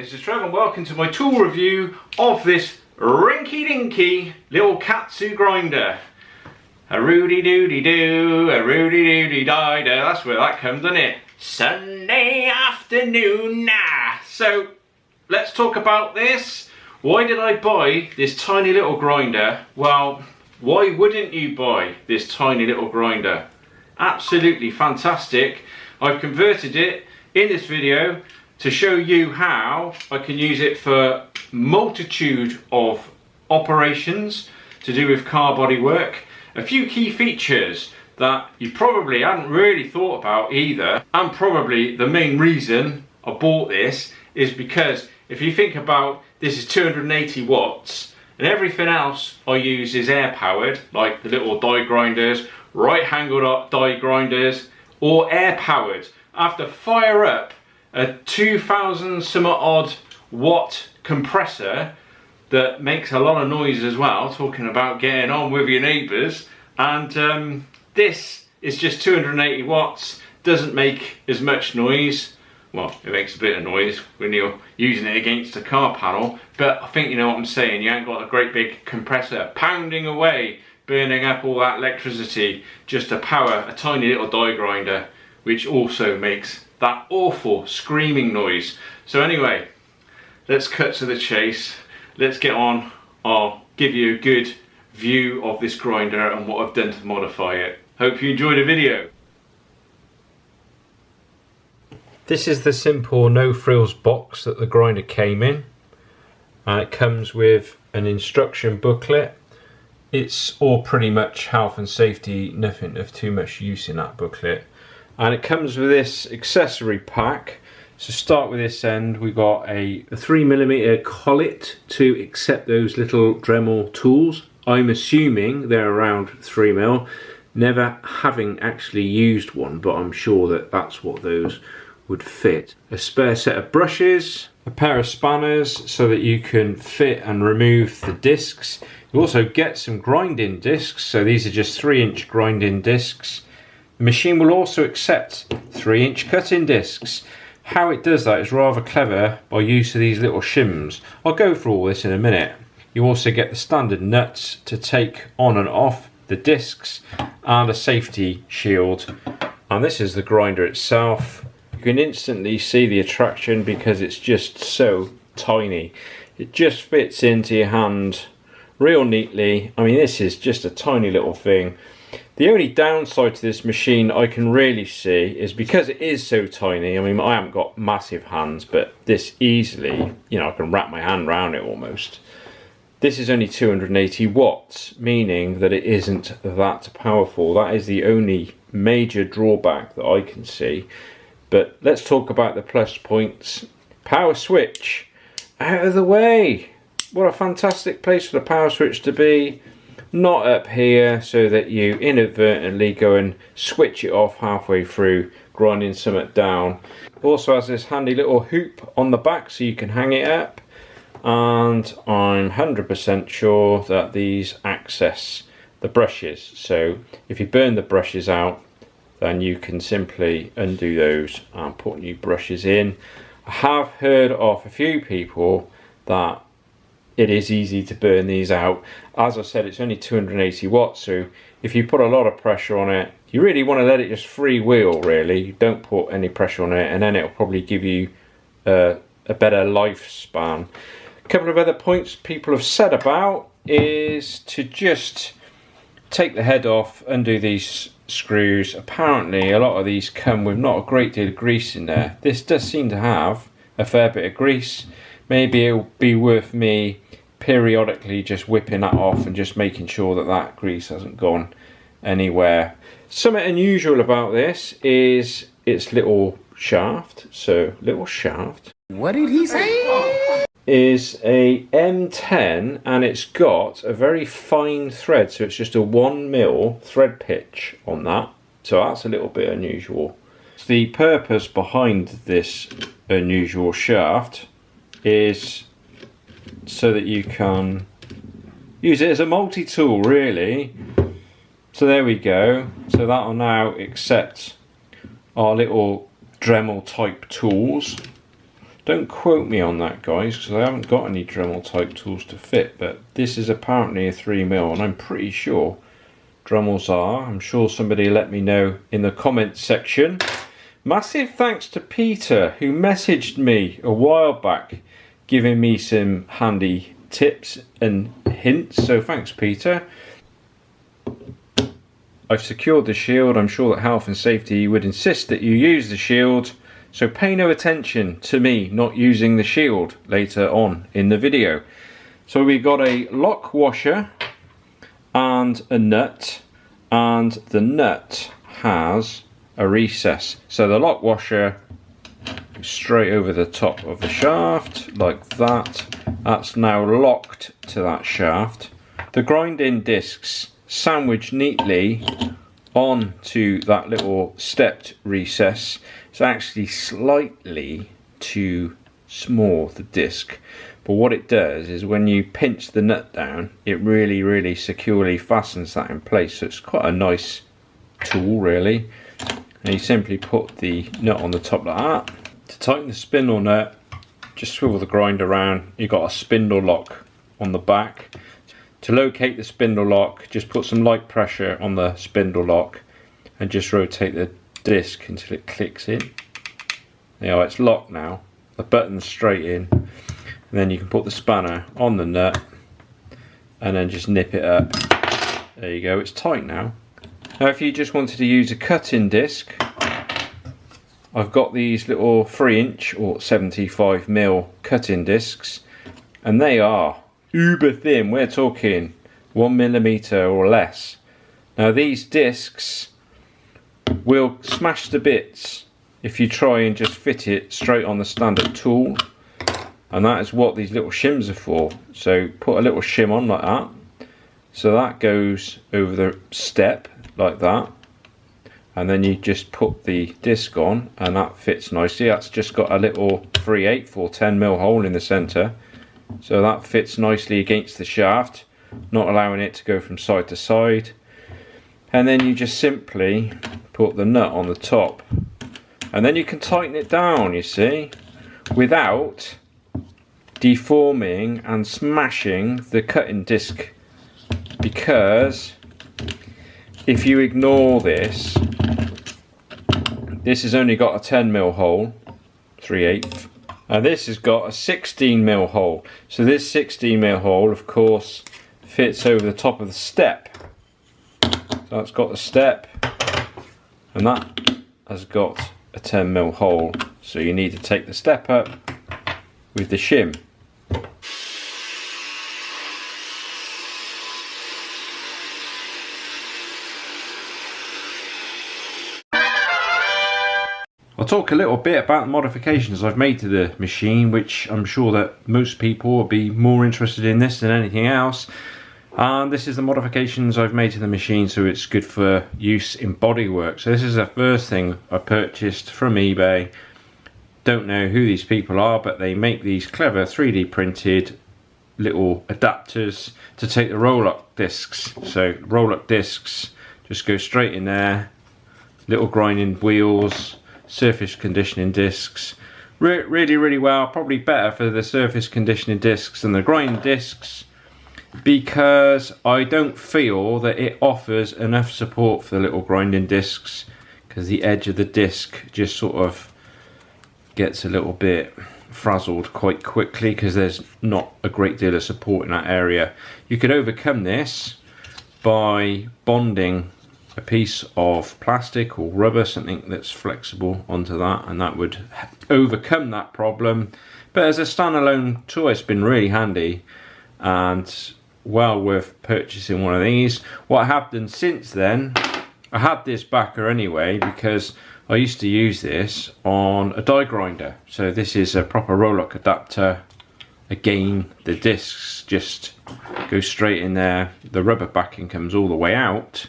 this is Trev and welcome to my tool review of this rinky-dinky little Katsu grinder. A roody-doody-doo, a roody-doody-die-do. That's where that comes, doesn't it? Sunday afternoon, nah. So, let's talk about this. Why did I buy this tiny little grinder? Well, why wouldn't you buy this tiny little grinder? Absolutely fantastic. I've converted it in this video to show you how I can use it for multitude of operations to do with car body work. A few key features that you probably hadn't really thought about either, and probably the main reason I bought this is because if you think about this is 280 watts and everything else I use is air powered, like the little die grinders, right angled die grinders, or air powered. I have to fire up a 2000 some odd watt compressor that makes a lot of noise as well, talking about getting on with your neighbours, and this is just 280 watts, doesn't make as much noise. Well, it makes a bit of noise when you're using it against a car panel, but I think you know what I'm saying. You ain't got a great big compressor pounding away, burning up all that electricity just to power a tiny little die grinder, which also makes that awful screaming noise. So anyway, let's cut to the chase. Let's get on. I'll give you a good view of this grinder and what I've done to modify it. Hope you enjoyed the video. This is the simple no frills box that the grinder came in, and it comes with an instruction booklet. It's all pretty much health and safety, nothing of too much use in that booklet. And it comes with this accessory pack. So start with this end, we got a 3mm collet to accept those little Dremel tools. I'm assuming they're around 3mm, never having actually used one, but I'm sure that that's what those would fit. A spare set of brushes, a pair of spanners so that you can fit and remove the discs. You also get some grinding discs, so these are just 3-inch grinding discs. The machine will also accept 3-inch cutting discs. How it does that is rather clever by use of these little shims. I'll go through all this in a minute. You also get the standard nuts to take on and off the discs and a safety shield. And this is the grinder itself. You can instantly see the attraction because it's just so tiny. It just fits into your hand real neatly. I mean, this is just a tiny little thing. The only downside to this machine I can really see is because it is so tiny. I mean, I haven't got massive hands, but this easily, you know, I can wrap my hand around it almost. This is only 280 watts, meaning that it isn't that powerful. That is the only major drawback that I can see. But let's talk about the plus points. Power switch, out of the way. What a fantastic place for the power switch to be. Not up here so that you inadvertently go and switch it off halfway through grinding something down. Also has this handy little hoop on the back so you can hang it up, and I'm 100% sure that these access the brushes, so if you burn the brushes out then you can simply undo those and put new brushes in. I have heard of a few people that it is easy to burn these out. As I said, it's only 280 watts, so if you put a lot of pressure on it, you really want to let it just freewheel really. You don't put any pressure on it and then it'll probably give you a better lifespan. A couple of other points people have said about is to just take the head off, undo these screws. Apparently a lot of these come with not a great deal of grease in there. This does seem to have a fair bit of grease. Maybe it'll be worth me periodically just whipping that off and just making sure that that grease hasn't gone anywhere. Something unusual about this is its little shaft. So little shaft. What did he say? Is a M10 and it's got a very fine thread, so it's just a 1mm thread pitch on that. So that's a little bit unusual. The purpose behind this unusual shaft is so that you can use it as a multi-tool really. So there we go. So that'll now accept our little Dremel type tools. Don't quote me on that, guys, because I haven't got any Dremel type tools to fit, but this is apparently a 3mm, and I'm pretty sure Dremels are. I'm sure somebody let me know in the comments section. Massive thanks to Peter, who messaged me a while back giving me some handy tips and hints, so thanks Peter. I've secured the shield. I'm sure that health and safety would insist that you use the shield, so pay no attention to me not using the shield later on in the video. So we got a lock washer and a nut, and the nut has a recess. So the lock washer goes straight over the top of the shaft like that. That's now locked to that shaft. The grinding discs sandwich neatly onto that little stepped recess. It's actually slightly too small, the disc, but what it does is when you pinch the nut down, it really securely fastens that in place. So it's quite a nice tool really, and you simply put the nut on the top like that. To tighten the spindle nut, just swivel the grinder around. You've got a spindle lock on the back. To locate the spindle lock, just put some light pressure on the spindle lock and just rotate the disc until it clicks in. There, it's locked now. The button's straight in. And then you can put the spanner on the nut and then just nip it up. There you go, it's tight now. Now if you just wanted to use a cutting disc, I've got these little 3" or 75mm cutting discs, and they are uber thin. We're talking 1mm or less. Now these discs will smash to bits if you try and just fit it straight on the standard tool, and that is what these little shims are for. So put a little shim on like that, so that goes over the step like that, and then you just put the disc on and that fits nicely. That's just got a little 3/8 or 10mm hole in the center, so that fits nicely against the shaft, not allowing it to go from side to side. And then you just simply put the nut on the top, and then you can tighten it down, you see, without deforming and smashing the cutting disc, because if you ignore this, this has only got a 10mm hole, 3/8, and this has got a 16mm hole. So this 16mm hole, of course, fits over the top of the step. So that's got the step, and that has got a 10mm hole. So you need to take the step up with the shim. I'll talk a little bit about the modifications I've made to the machine, which I'm sure that most people will be more interested in this than anything else. And this is the modifications I've made to the machine so it's good for use in bodywork. So this is the first thing I purchased from eBay. Don't know who these people are, but they make these clever 3D printed little adapters to take the roll-up discs. So roll-up discs just go straight in there, little grinding wheels, surface conditioning discs. Really well, probably better for the surface conditioning discs than the grinding discs, because I don't feel that it offers enough support for the little grinding discs, because the edge of the disc just sort of gets a little bit frazzled quite quickly because there's not a great deal of support in that area. You could overcome this by bonding a piece of plastic or rubber, something that's flexible, onto that, and that would overcome that problem. But as a standalone tool, it's been really handy and well worth purchasing one of these. What I have done since then, I had this backer anyway because I used to use this on a die grinder. So this is a proper roll-up adapter. Again, the discs just go straight in there, the rubber backing comes all the way out.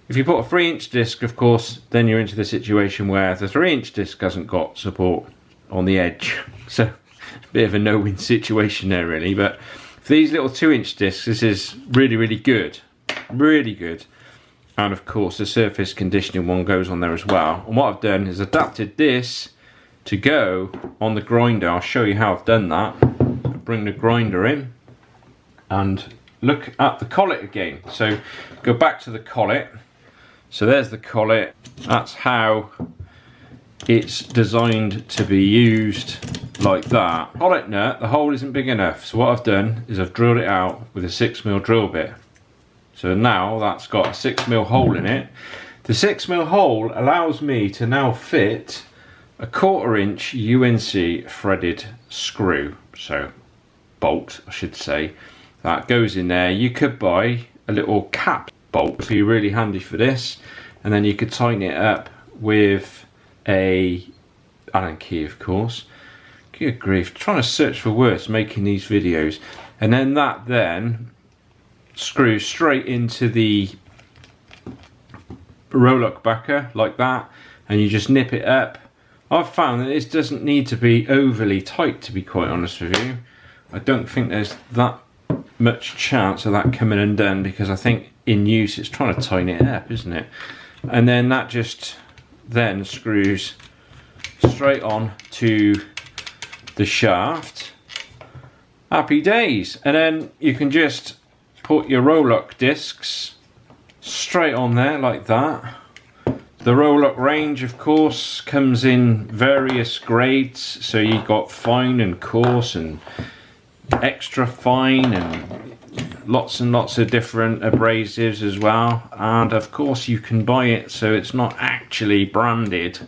If you put a 3" disc, of course, then you're into the situation where the 3" disc hasn't got support on the edge. So a bit of a no-win situation there really, but for these little 2" discs, this is really good, really good. And of course the surface conditioning one goes on there as well. And what I've done is adapted this to go on the grinder. I'll show you how I've done that. I'll bring the grinder in and look at the collet again. So go back to the collet. So there's the collet. That's how it's designed to be used, like that. Collet nut, the hole isn't big enough, so what I've done is I've drilled it out with a 6mm drill bit. So now that's got a 6mm hole in it. The 6mm hole allows me to now fit a 1/4 inch UNC threaded screw, so bolt I should say, that goes in there. You could buy a little cap bolt, it'd be really handy for this, and then you could tighten it up with a Allen key, of course. Good grief, trying to search for words making these videos. And then that then screws straight into the Rolock backer like that, and you just nip it up. I've found that this doesn't need to be overly tight, to be quite honest with you. I don't think there's that much chance of that coming undone, because I think in use it's trying to tighten it up, isn't it? And then that just then screws straight on to the shaft. Happy days. And then you can just put your Rolock discs straight on there like that. The Rolock range, of course, comes in various grades, so you've got fine and coarse and extra fine and lots of different abrasives as well. And of course you can buy it so it's not actually branded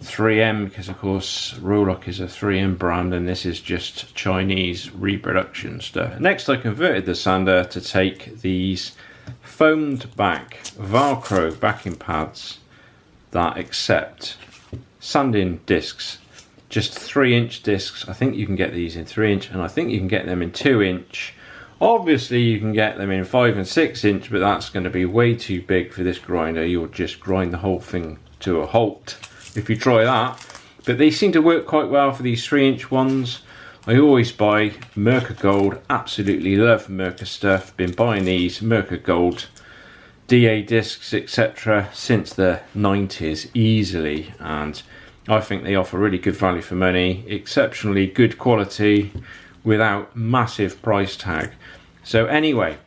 3M, because of course Rolock is a 3M brand and this is just Chinese reproduction stuff. Next, I converted the sander to take these foamed back Velcro backing pads that accept sanding discs, just 3-inch discs. I think you can get these in 3-inch, and I think you can get them in 2-inch. Obviously you can get them in 5 and 6-inch, but that's going to be way too big for this grinder. You'll just grind the whole thing to a halt if you try that. But they seem to work quite well for these 3-inch ones. I always buy Merca Gold, absolutely love Merca stuff. Been buying these Merca Gold DA discs, etc. since the 90s easily, and I think they offer really good value for money, exceptionally good quality without massive price tag. So anyway,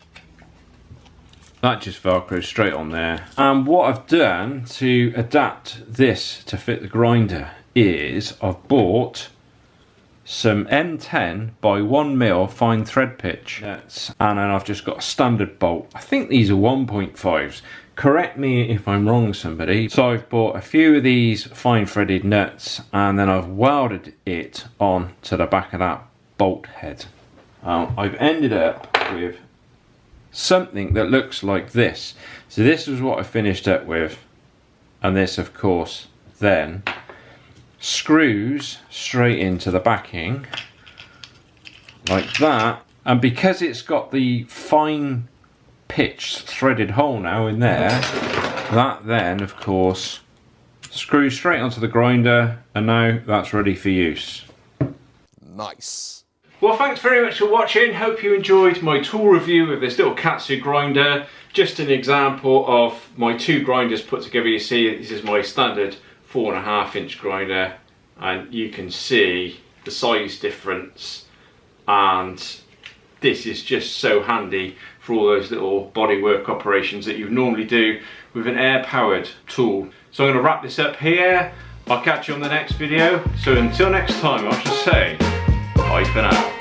that just Velcros straight on there. And what I've done to adapt this to fit the grinder is I've bought some M10 by 1mm fine thread pitch nuts, and then I've just got a standard bolt. I think these are 1.5s. Correct me if I'm wrong, somebody. So I've bought a few of these fine threaded nuts, and then I've welded it on to the back of that bolt head. I've ended up with something that looks like this. So this is what I finished up with, and this of course then screws straight into the backing like that. And because it's got the fine pitched threaded hole now in there, that then of course screws straight onto the grinder, and now that's ready for use. Nice. Well, thanks very much for watching. Hope you enjoyed my tool review of this little Katsu grinder. Just an example of my two grinders put together. You see, this is my standard 4.5-inch grinder, and you can see the size difference, and this is just so handy for all those little bodywork operations that you normally do with an air-powered tool. So I'm going to wrap this up here. I'll catch you on the next video. So until next time, I shall say bye for now.